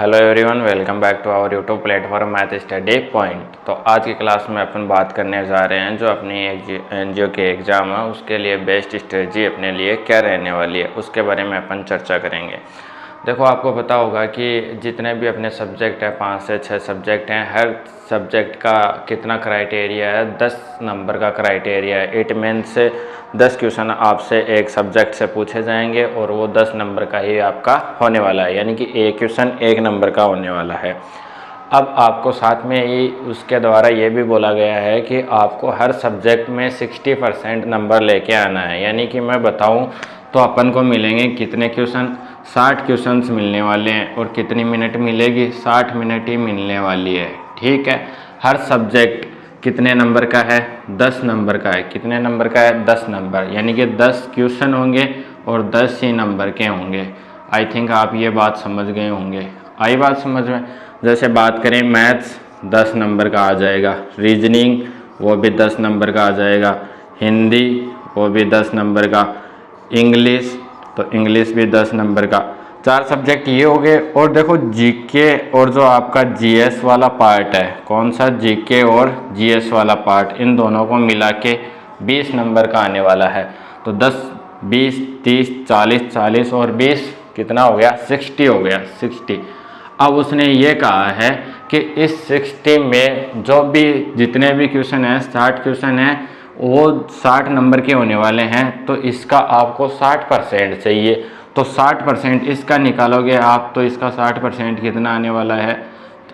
Hello everyone, welcome back to our YouTube platform math study point. तो आज की class में अपन बात करने जा रहे हैं जो अपनी एनजीओ के एग्ज़ाम है उसके लिए बेस्ट स्ट्रेटजी अपने लिए क्या रहने वाली है उसके बारे में अपन चर्चा करेंगे। देखो, आपको पता होगा कि जितने भी अपने सब्जेक्ट हैं 5 से 6 सब्जेक्ट हैं, हर सब्जेक्ट का कितना क्राइटेरिया है, 10 नंबर का क्राइटेरिया है। इट मीन्स 10 क्वेश्चन आपसे एक सब्जेक्ट से पूछे जाएंगे और वो 10 नंबर का ही आपका होने वाला है, यानी कि एक क्वेश्चन 1 नंबर का होने वाला है। अब आपको साथ में ही उसके द्वारा ये भी बोला गया है कि आपको हर सब्जेक्ट में 60% नंबर लेके आना है। यानी कि मैं बताऊं तो अपन को मिलेंगे कितने क्वेश्चन, 60 क्वेश्चंस मिलने वाले हैं। और कितनी मिनट मिलेगी, 60 मिनट ही मिलने वाली है। ठीक है, हर सब्जेक्ट कितने नंबर का है, 10 नंबर का है। कितने नंबर का है, 10 नंबर, यानी कि 10 क्वेश्चन होंगे और 10 ही नंबर के होंगे। आई थिंक आप ये बात समझ गए होंगे। आई बात समझ में? जैसे बात करें मैथ्स 10 नंबर का आ जाएगा, रीजनिंग वो भी 10 नंबर का आ जाएगा, हिंदी वो भी 10 नंबर का, इंग्लिश तो इंग्लिश भी 10 नंबर का। 4 सब्जेक्ट ये हो गए। और देखो जीके और जो आपका जीएस वाला पार्ट है, कौन सा, जीके और जीएस वाला पार्ट, इन दोनों को मिला के 20 नंबर का आने वाला है। तो 10, 20, 30, 40, 40 और 20 कितना हो गया, 60 हो गया, 60। अब उसने ये कहा है कि इस 60 में जो भी जितने भी क्वेश्चन हैं, 60 क्वेश्चन हैं, वो 60 नंबर के होने वाले हैं। तो इसका आपको 60% चाहिए। तो 60% इसका निकालोगे आप, तो इसका 60% कितना आने वाला है,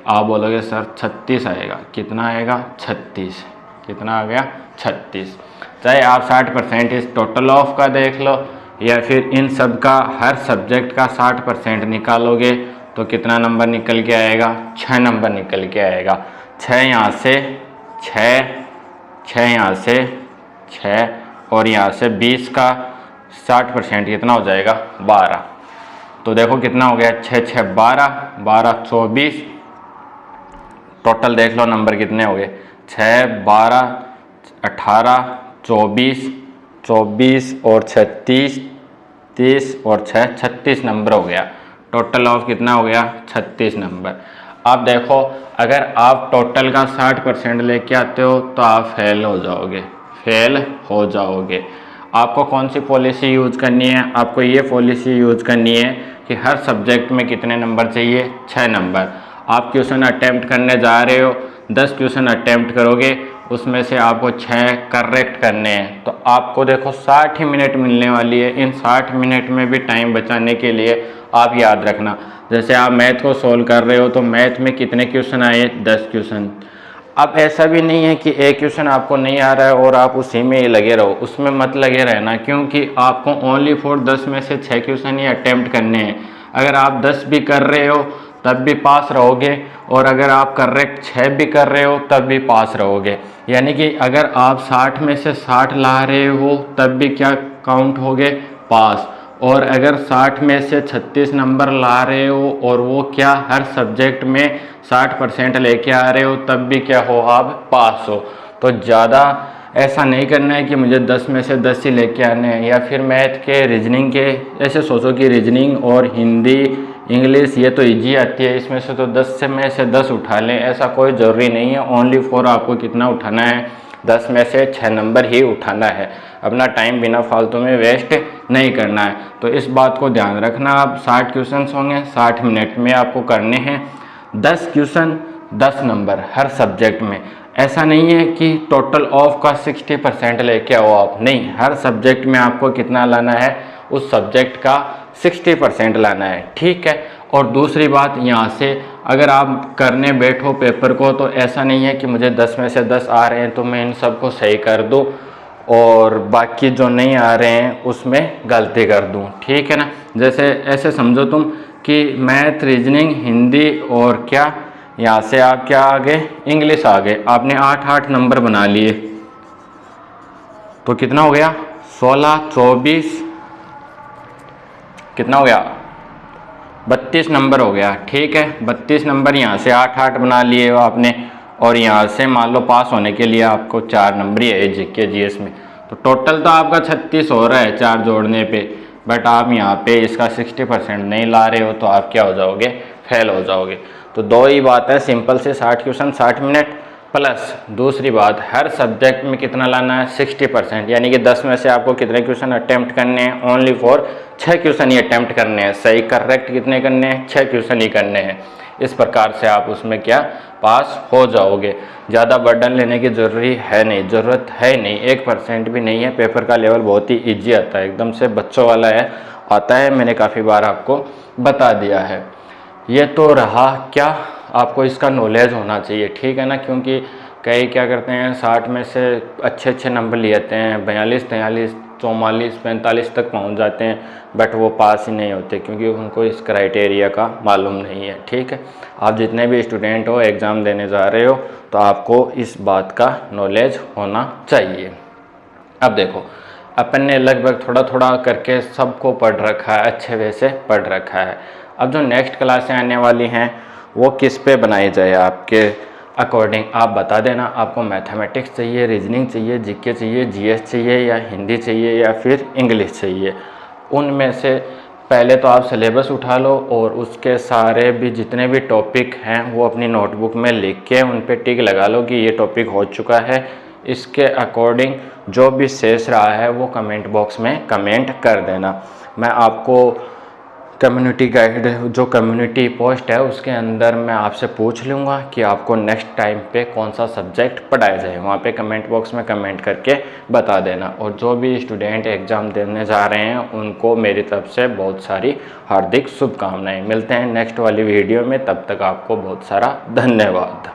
आप बोलोगे सर 36 आएगा। कितना आएगा, 36। कितना आ गया, 36। चाहे आप 60% इस टोटल ऑफ का देख लो या फिर इन सब का, हर सब्जेक्ट का 60% निकालोगे तो कितना नंबर निकल के आएगा, 6 नंबर निकल के आएगा। 6 यहाँ से 6 यहाँ से 6 और यहाँ से 20 का 60% कितना हो जाएगा, 12। तो देखो कितना हो गया, 6 6 12, 12 24। टोटल देख लो नंबर कितने हो गए, 6 12 18 24, 24 और 36, 30 और 6 36 नंबर हो गया। टोटल ऑफ कितना हो गया, 36 नंबर। अब देखो, अगर आप टोटल का 60% लेके आते हो तो आप फेल हो जाओगे, फेल हो जाओगे। आपको कौन सी पॉलिसी यूज करनी है, आपको ये पॉलिसी यूज करनी है कि हर सब्जेक्ट में कितने नंबर चाहिए, 6 नंबर। आप क्वेश्चन अटेम्प्ट करने जा रहे हो, 10 क्वेश्चन अटेम्प्ट करोगे, उसमें से आपको 6 करेक्ट करने हैं। तो आपको देखो 60 ही मिनट मिलने वाली है। इन 60 मिनट में भी टाइम बचाने के लिए आप याद रखना, जैसे आप मैथ को सोल्व कर रहे हो तो मैथ में कितने क्वेश्चन आए, 10 क्वेश्चन। अब ऐसा भी नहीं है कि एक क्वेश्चन आपको नहीं आ रहा है और आप उसी में ही लगे रहो, उसमें मत लगे रहना, क्योंकि आपको ओनली फॉर 10 में से 6 क्वेश्चन ही अटेम्प्ट करने हैं। अगर आप 10 भी कर रहे हो तब भी पास रहोगे, और अगर आप करेक्ट 6 भी कर रहे हो तब भी पास रहोगे। यानी कि अगर आप 60 में से 60 ला रहे हो तब भी क्या काउंट होगे, पास। और अगर 60 में से 36 नंबर ला रहे हो और वो क्या, हर सब्जेक्ट में 60% लेके आ रहे हो तब भी क्या हो, आप पास हो। तो ज़्यादा ऐसा नहीं करना है कि मुझे 10 में से 10 ही लेके आने हैं, या फिर मैथ के, रीजनिंग के, ऐसे सोचो कि रीजनिंग और हिंदी इंग्लिश ये तो इजी आती है, इसमें से तो 10 में से 10 उठा लें, ऐसा कोई ज़रूरी नहीं है। ओनली फॉर आपको कितना उठाना है, 10 में से 6 नंबर ही उठाना है। अपना टाइम बिना फालतू में वेस्ट नहीं करना है। तो इस बात को ध्यान रखना। आप 60 क्वेश्चन होंगे, 60 मिनट में आपको करने हैं 10 क्वेश्चन, 10 नंबर हर सब्जेक्ट में। ऐसा नहीं है कि टोटल ऑफ का 60% लेके आओ आप, नहीं, हर सब्जेक्ट में आपको कितना लाना है, उस सब्जेक्ट का 60% लाना है। ठीक है। और दूसरी बात, यहाँ से अगर आप करने बैठो पेपर को तो ऐसा नहीं है कि मुझे 10 में से 10 आ रहे हैं तो मैं इन सबको सही कर दूँ और बाकी जो नहीं आ रहे हैं उसमें गलती कर दूं। ठीक है ना। जैसे ऐसे समझो तुम कि मैथ, रीजनिंग, हिंदी और क्या, यहाँ से आप क्या आ गए, इंग्लिश आ गए। आपने 8 नंबर बना लिए तो कितना हो गया, 16, 24, कितना हो गया, 32 नंबर हो गया। ठीक है, 32 नंबर यहाँ से 8 बना लिए हो आपने, और यहाँ से मान लो पास होने के लिए आपको 4 नंबर ही है जीके जीएस में। तो टोटल तो आपका 36 हो रहा है 4 जोड़ने पे, बट आप यहाँ पे इसका 60% नहीं ला रहे हो तो आप क्या हो जाओगे, फेल हो जाओगे। तो दो ही बात है सिंपल से, 60 क्वेश्चन 60 मिनट, प्लस दूसरी बात हर सब्जेक्ट में कितना लाना है 60%, यानी कि 10 में से आपको कितने क्वेश्चन अटेम्प्ट करने हैं, only for 6 question he attempt करने हैं। सही करेक्ट कितने करने हैं, 6 क्वेश्चन ही करने हैं। इस प्रकार से आप उसमें क्या पास हो जाओगे। ज़्यादा बर्डन लेने की ज़रूरत है नहीं, 1% भी नहीं है। पेपर का लेवल बहुत ही ईजी आता है, एकदम से बच्चों वाला है, आता है, मैंने काफ़ी बार आपको बता दिया है। ये तो रहा क्या, आपको इसका नॉलेज होना चाहिए, ठीक है ना, क्योंकि कई क्या करते हैं 60 में से अच्छे नंबर ले आते हैं, 42, 43, 44, 45 तक पहुंच जाते हैं, बट वो पास ही नहीं होते क्योंकि उनको इस क्राइटेरिया का मालूम नहीं है। ठीक है, आप जितने भी स्टूडेंट हो एग्ज़ाम देने जा रहे हो तो आपको इस बात का नॉलेज होना चाहिए। अब देखो, अपन ने लगभग थोड़ा थोड़ा करके सबको पढ़ रखा है, अच्छे वे से पढ़ रखा है। अब जो नेक्स्ट क्लासें आने वाली हैं वो किस पे बनाई जाए आपके अकॉर्डिंग, आप बता देना। आपको मैथमेटिक्स चाहिए, रीजनिंग चाहिए, जीके चाहिए, जीएस चाहिए, या हिंदी चाहिए, या फिर इंग्लिश चाहिए। उनमें से पहले तो आप सिलेबस उठा लो और उसके सारे भी जितने भी टॉपिक हैं वो अपनी नोटबुक में लिख के उन पे टिक लगा लो कि ये टॉपिक हो चुका है। इसके अकॉर्डिंग जो भी शेष रहा है वो कमेंट बॉक्स में कमेंट कर देना। मैं आपको कम्युनिटी गाइड, जो कम्युनिटी पोस्ट है उसके अंदर मैं आपसे पूछ लूँगा कि आपको नेक्स्ट टाइम पे कौन सा सब्जेक्ट पढ़ाया जाए, वहाँ पे कमेंट बॉक्स में कमेंट करके बता देना। और जो भी स्टूडेंट एग्ज़ाम देने जा रहे हैं उनको मेरी तरफ से बहुत सारी हार्दिक शुभकामनाएं। मिलते हैं नेक्स्ट वाली वीडियो में, तब तक आपको बहुत सारा धन्यवाद।